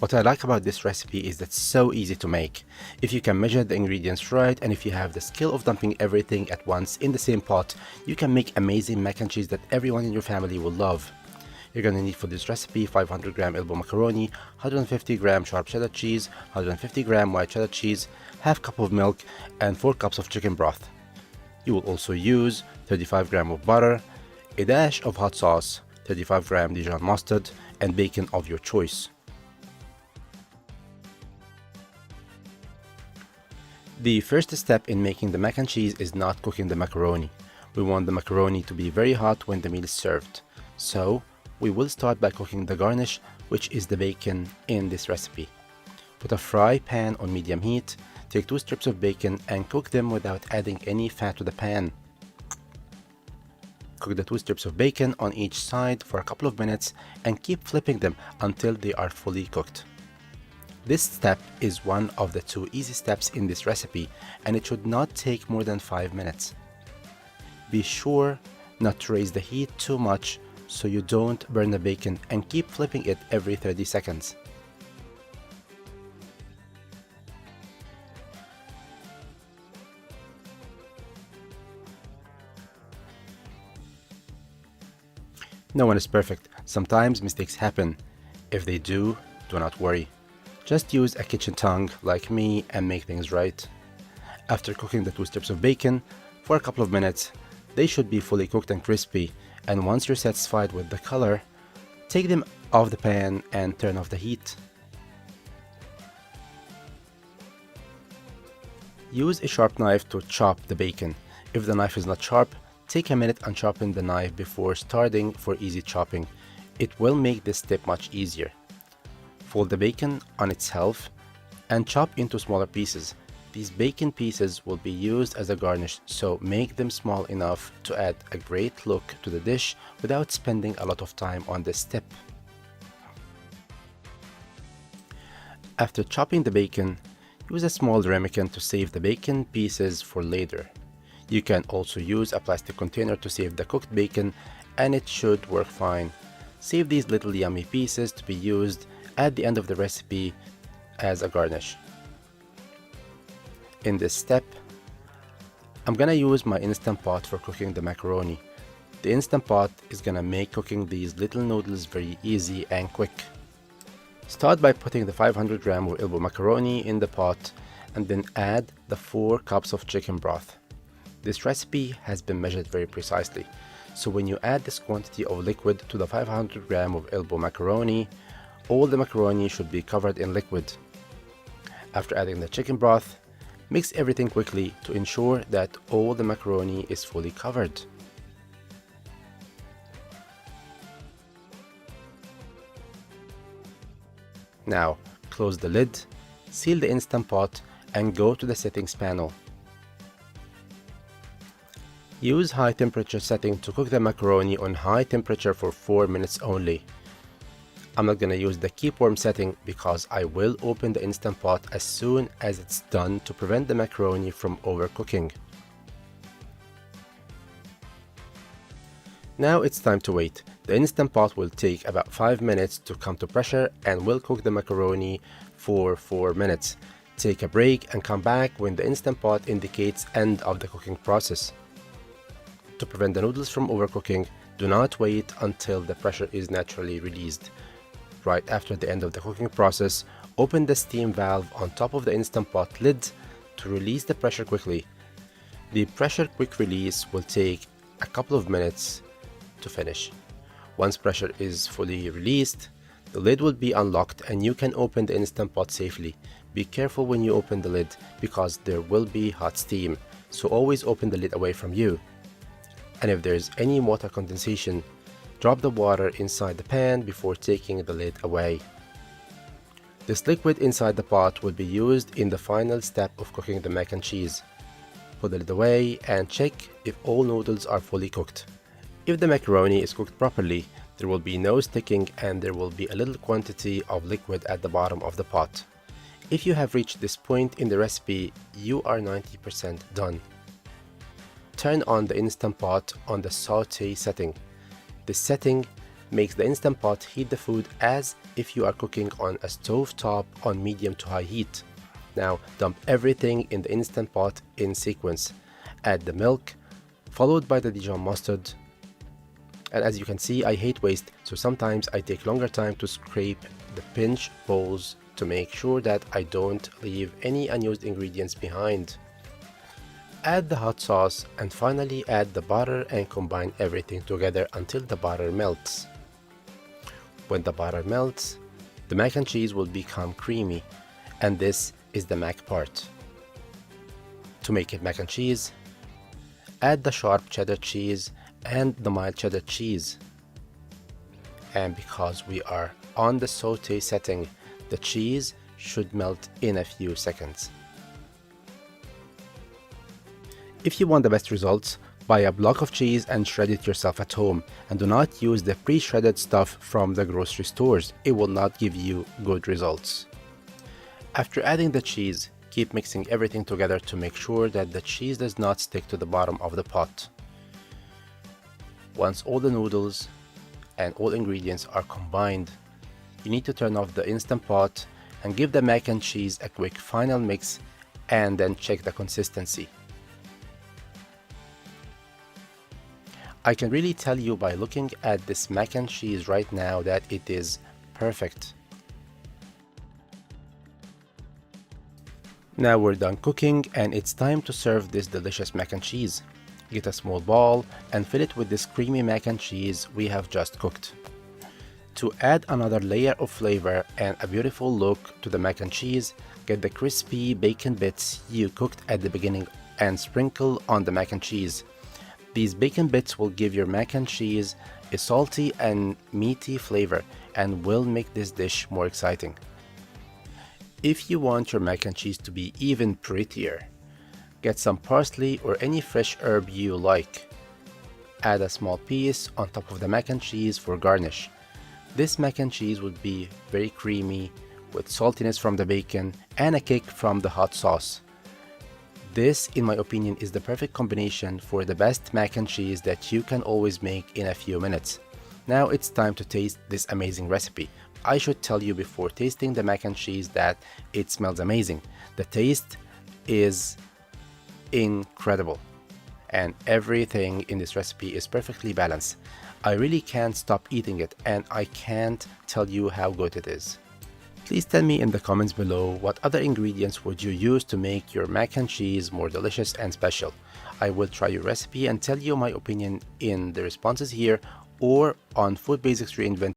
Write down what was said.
What I like about this recipe is that it's so easy to make. If you can measure the ingredients right and if you have the skill of dumping everything at once in the same pot, you can make amazing mac and cheese that everyone in your family will love. You're gonna need for this recipe 500 gram elbow macaroni, 150 gram sharp cheddar cheese, 150 gram white cheddar cheese, half cup of milk, and 4 cups of chicken broth. You will also use 35 gram of butter, a dash of hot sauce, 35 gram Dijon mustard, and bacon of your choice. The first step in making the mac and cheese is not cooking the macaroni. We want the macaroni to be very hot when the meal is served. So, we will start by cooking the garnish, which is the bacon in this recipe. Put a fry pan on medium heat, take 2 strips of bacon and cook them without adding any fat to the pan. Cook the 2 strips of bacon on each side for a couple of minutes and keep flipping them until they are fully cooked. This step is one of the 2 easy steps in this recipe and it should not take more than 5 minutes. Be sure not to raise the heat too much so you don't burn the bacon and keep flipping it every 30 seconds. No one is perfect. Sometimes mistakes happen. If they do not worry. Just use a kitchen tongue like me and make things right. After cooking the 2 strips of bacon for a couple of minutes, they should be fully cooked and crispy, and once you're satisfied with the color, take them off the pan and turn off the heat. Use a sharp knife to chop the bacon. If the knife is not sharp, take a minute and sharpen the knife before starting for easy chopping. It will make this step much easier. Fold the bacon on itself and chop into smaller pieces. These bacon pieces will be used as a garnish, so make them small enough to add a great look to the dish without spending a lot of time on this step. After chopping the bacon, use a small ramekin to save the bacon pieces for later. You can also use a plastic container to save the cooked bacon and it should work fine. Save these little yummy pieces to be used at the end of the recipe as a garnish. In this step, I'm gonna use my Instant Pot for cooking the macaroni. The Instant Pot is gonna make cooking these little noodles very easy and quick. Start by putting the 500 gram of elbow macaroni in the pot and then add the 4 cups of chicken broth. This recipe has been measured very precisely, so when you add this quantity of liquid to the 500 gram of elbow macaroni, all the macaroni should be covered in liquid. After adding the chicken broth, mix everything quickly to ensure that all the macaroni is fully covered. Now, close the lid, seal the Instant Pot, and go to the settings panel. Use high temperature setting to cook the macaroni on high temperature for 4 minutes only. I'm not gonna use the keep warm setting because I will open the Instant Pot as soon as it's done to prevent the macaroni from overcooking. Now it's time to wait. The Instant Pot will take about 5 minutes to come to pressure and will cook the macaroni for 4 minutes. Take a break and come back when the Instant Pot indicates end of the cooking process. To prevent the noodles from overcooking, do not wait until the pressure is naturally released. Right after the end of the cooking process, open the steam valve on top of the Instant Pot lid to release the pressure quickly. The pressure quick release will take a couple of minutes to finish. Once pressure is fully released, the lid will be unlocked and you can open the Instant Pot safely. Be careful when you open the lid because there will be hot steam, so always open the lid away from you. And if there's any water condensation, drop the water inside the pan before taking the lid away. This liquid inside the pot will be used in the final step of cooking the mac and cheese. Put the lid away and check if all noodles are fully cooked. If the macaroni is cooked properly, there will be no sticking and there will be a little quantity of liquid at the bottom of the pot. If you have reached this point in the recipe, you are 90% done. Turn on the Instant Pot on the saute setting. This setting makes the Instant Pot heat the food as if you are cooking on a stove top on medium to high heat. Now dump everything in the Instant Pot in sequence. Add the milk, followed by the Dijon mustard. And as you can see, I hate waste, so sometimes I take longer time to scrape the pinch bowls to make sure that I don't leave any unused ingredients behind. Add the hot sauce and finally add the butter and combine everything together until the butter melts. When the butter melts, the mac and cheese will become creamy, and this is the mac part. To make it mac and cheese, add the sharp cheddar cheese and the mild cheddar cheese. And because we are on the saute setting, the cheese should melt in a few seconds. If you want the best results, buy a block of cheese and shred it yourself at home, and do not use the pre-shredded stuff from the grocery stores. It will not give you good results. After adding the cheese, keep mixing everything together to make sure that the cheese does not stick to the bottom of the pot. Once all the noodles and all ingredients are combined, you need to turn off the Instant Pot and give the mac and cheese a quick final mix, and then check the consistency. I can really tell you by looking at this mac and cheese right now that it is perfect. Now we're done cooking and it's time to serve this delicious mac and cheese. Get a small bowl and fill it with this creamy mac and cheese we have just cooked. To add another layer of flavor and a beautiful look to the mac and cheese, get the crispy bacon bits you cooked at the beginning and sprinkle on the mac and cheese. These bacon bits will give your mac and cheese a salty and meaty flavor and will make this dish more exciting. If you want your mac and cheese to be even prettier, get some parsley or any fresh herb you like. Add a small piece on top of the mac and cheese for garnish. This mac and cheese would be very creamy with saltiness from the bacon and a kick from the hot sauce. This, in my opinion, is the perfect combination for the best mac and cheese that you can always make in a few minutes. Now it's time to taste this amazing recipe. I should tell you before tasting the mac and cheese that it smells amazing. The taste is incredible, and everything in this recipe is perfectly balanced. I really can't stop eating it, and I can't tell you how good it is. Please tell me in the comments below what other ingredients would you use to make your mac and cheese more delicious and special. I will try your recipe and tell you my opinion in the responses here or on Food Basics Reinvented